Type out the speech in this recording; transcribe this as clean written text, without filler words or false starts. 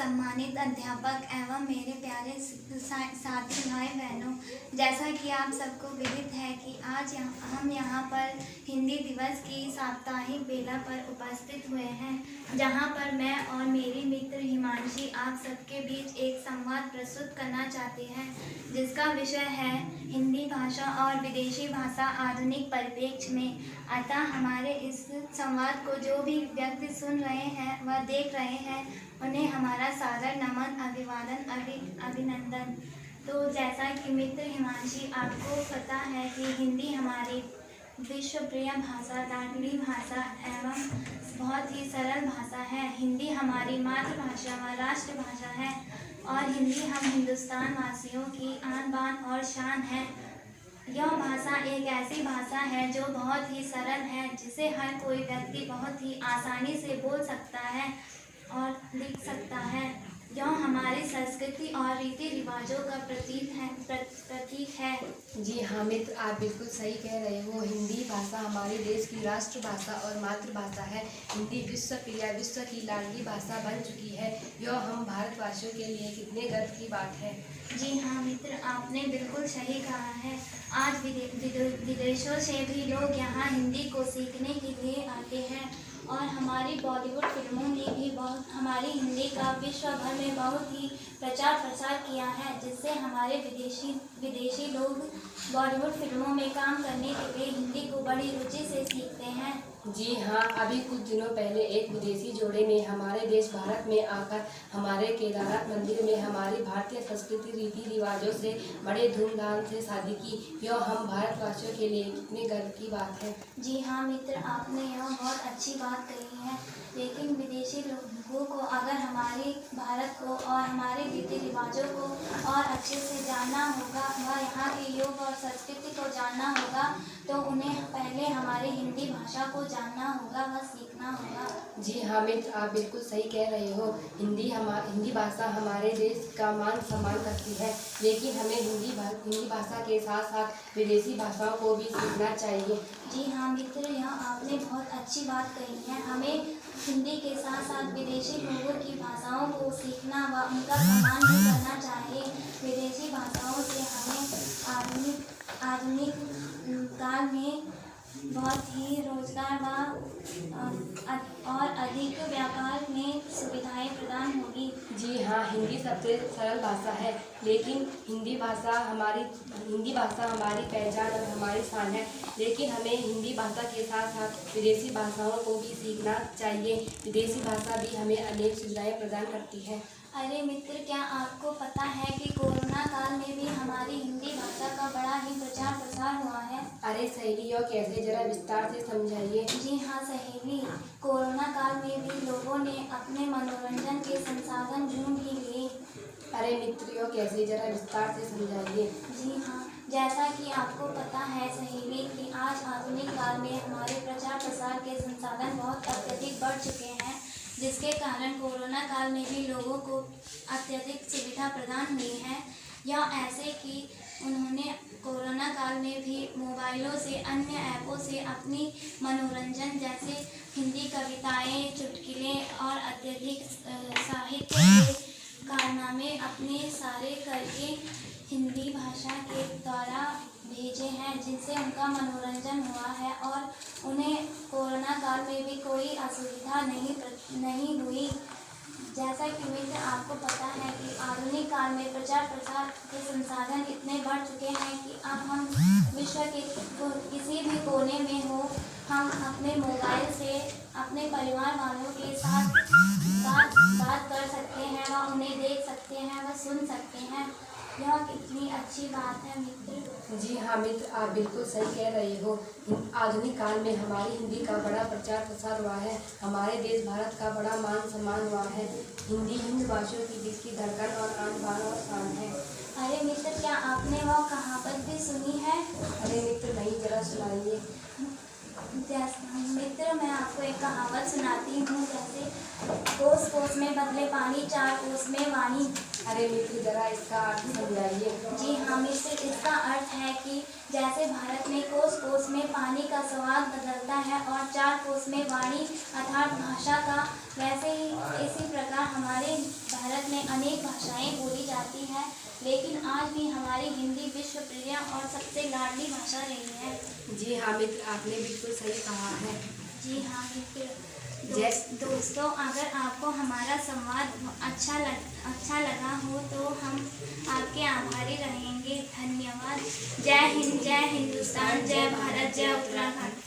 सम्मानित अध्यापक एवं मेरे प्यारे साथी भाई बहनों, जैसा कि आप सबको विदित है कि आज हम यहाँ पर हिंदी दिवस की साप्ताहिक बेला पर उपस्थित हुए हैं, जहाँ पर मैं और मेरी मित्र हिमांशी आप सबके बीच एक संवाद प्रस्तुत करना चाहते हैं, जिसका विषय है हिंदी भाषा और विदेशी भाषा आधुनिक परिप्रेक्ष्य में। अतः हमारे इस संवाद को जो भी व्यक्ति सुन रहे हैं व देख रहे हैं, उन्हें हमारा सादर नमन, अभिवादन, अभिनंदन। तो जैसा कि मित्र हिमांशी आपको पता है कि हिंदी हमारी विश्व प्रिय भाषा, लाडली भाषा एवं बहुत ही सरल भाषा है। हिंदी हमारी मातृभाषा व राष्ट्रभाषा है और हिंदी हम हिंदुस्तान वासियों की आन बान और शान है। यह भाषा एक ऐसी भाषा है जो बहुत ही सरल है, जिसे हर कोई व्यक्ति बहुत ही आसानी से बोल सकता है और लिख सकता है। यह हमारी संस्कृति और रीति रिवाजों का प्रतीक है। जी हाँ मित्र, आप बिल्कुल सही कह रहे हो। हिंदी भाषा हमारे देश की राष्ट्रभाषा और मातृभाषा है। हिंदी विश्व प्रिय, विश्व की लाडली भाषा बन चुकी है। यह हम भारतवासियों के लिए कितने गर्व की बात है। जी हाँ मित्र, आपने बिल्कुल सही कहा है। आज विदेशों से भी लोग यहाँ हिंदी को सीखने के लिए आते हैं और हमारी बॉलीवुड फिल्मों ने भी हमारी हिंदी का विश्व भर में बहुत ही प्रचार प्रसार किया है, जिससे हमारे विदेशी लोग बॉलीवुड फिल्मों में काम करने के लिए हिंदी को बड़ी रुचि से सीखते हैं। जी हाँ, अभी कुछ दिनों पहले एक विदेशी जोड़े ने हमारे देश भारत में आकर हमारे केदारनाथ मंदिर में हमारी भारतीय संस्कृति रीति रिवाजों से बड़े धूमधाम से शादी की। यह हम भारतवासियों के लिए कितने गर्व की बात है। जी हाँ मित्र, आपने यह बहुत अच्छी बात कही है। लेकिन विदेशी लोगों को अगर हमारे भारत को और हमारे रीति रिवाजों को और अच्छे से जानना होगा व यहाँ के योग और संस्कृति को जानना होगा, तो उन्हें पहले हमारे हिंदी भाषा को जानना होगा व सीखना होगा। जी हाँ मित्र, आप बिल्कुल सही कह रहे हो। हिंदी भाषा हमारे देश का मान सम्मान करती है, लेकिन हमें हिंदी भाषा के साथ साथ विदेशी भाषाओं को भी सीखना चाहिए। जी हाँ मित्र, यह आपने बहुत अच्छी बात कही है। हमें हिंदी के साथ साथ विदेशी लोगों की भाषाओं को सीखना व उनका सम्मान भी करना चाहिए। विदेशी भाषाओं से हमें आधुनिक काल में बहुत ही रोजगार और अधिक व्यापार में सुविधाएं प्रदान होगी। जी हाँ, हिंदी सबसे सरल भाषा है, लेकिन हिंदी भाषा हमारी पहचान और हमारी शान है। लेकिन हमें हिंदी भाषा के साथ साथ विदेशी भाषाओं को भी सीखना चाहिए। विदेशी भाषा भी हमें अनेक सुविधाएं प्रदान करती है। अरे मित्र, क्या आपको पता है कि कोरोना काल में भी हमारी हिंदी भाषा का बड़ा ही प्रचार प्रसार हुआ है? अरे सहेली, और कैसे, जरा विस्तार से समझाइए। जी हाँ सहेली, कोरोना काल में भी लोगों ने अपने मनोरंजन के संसाधन ढूंढ ही लिए। अरे मित्रों, कैसे, जरा विस्तार से समझाइए। जी हाँ, जैसा कि आपको पता है सहेली कि आज आधुनिक काल में हमारे प्रचार प्रसार के संसाधन बहुत अत्यधिक बढ़ चुके हैं, जिसके कारण कोरोना काल में भी लोगों को अत्यधिक सुविधा प्रदान हुई है। यह ऐसे कि उन्होंने कोरोना काल में भी मोबाइलों से, अन्य ऐपों से अपनी मनोरंजन जैसे हिंदी कविताएं, चुटकुले और अत्यधिक साहित्य के कारनामे अपने सारे करके हिंदी भाषा के द्वारा भेजे हैं, जिनसे उनका मनोरंजन हुआ है और उन्हें कोरोना काल में भी कोई असुविधा नहीं हुई। जैसा कि मित्र आपको पता है कि आधुनिक काल में प्रचार प्रसार के संसाधन इतने बढ़ चुके हैं कि अब हम विश्व के किसी भी कोने में हो, हम अपने मोबाइल से अपने परिवार वालों के साथ बात कर सकते हैं व उन्हें देख सकते हैं व सुन सकते हैं। यह कितनी अच्छी बात है मित्र। जी हाँ मित्र, आप बिल्कुल सही कह रहे हो। आधुनिक काल में हमारी हिंदी का बड़ा प्रचार प्रसार हुआ है। हमारे देश भारत का बड़ा मान सम्मान हुआ है। हिंदी हिंदवासियों की दिल की धड़कन और आन बान और शान है। अरे मित्र, क्या आपने वह कहावत भी सुनी है? अरे मित्र नहीं, जरा सुनाइए। मित्र, मैं आपको एक कहावत सुनाती हूँ, जैसे कोस कोस में बदले पानी, चार कोस में वाणी। अरे मित्र, जरा इसका अर्थ समझाइए। जी हाँ मित्र, इसका अर्थ है कि जैसे भारत में कोस कोस में पानी का स्वाद बदलता है और चार कोस में वाणी अर्थात भाषा का, वैसे ही इसी प्रकार हमारे भारत में अनेक भाषाएं बोली जाती हैं, लेकिन आज भी हमारी हिंदी विश्व प्रिय और सबसे लाडली भाषा रही है। जी हाँ मित्र, आपने बिल्कुल सही कहा है। जी हाँ मित्र। दोस्तों, अगर आपको हमारा संवाद अच्छा लगा हो तो हम आपके आभारी रहेंगे। धन्यवाद। जय हिंद, जय हिंदुस्तान, जय भारत, जय उत्तराखंड।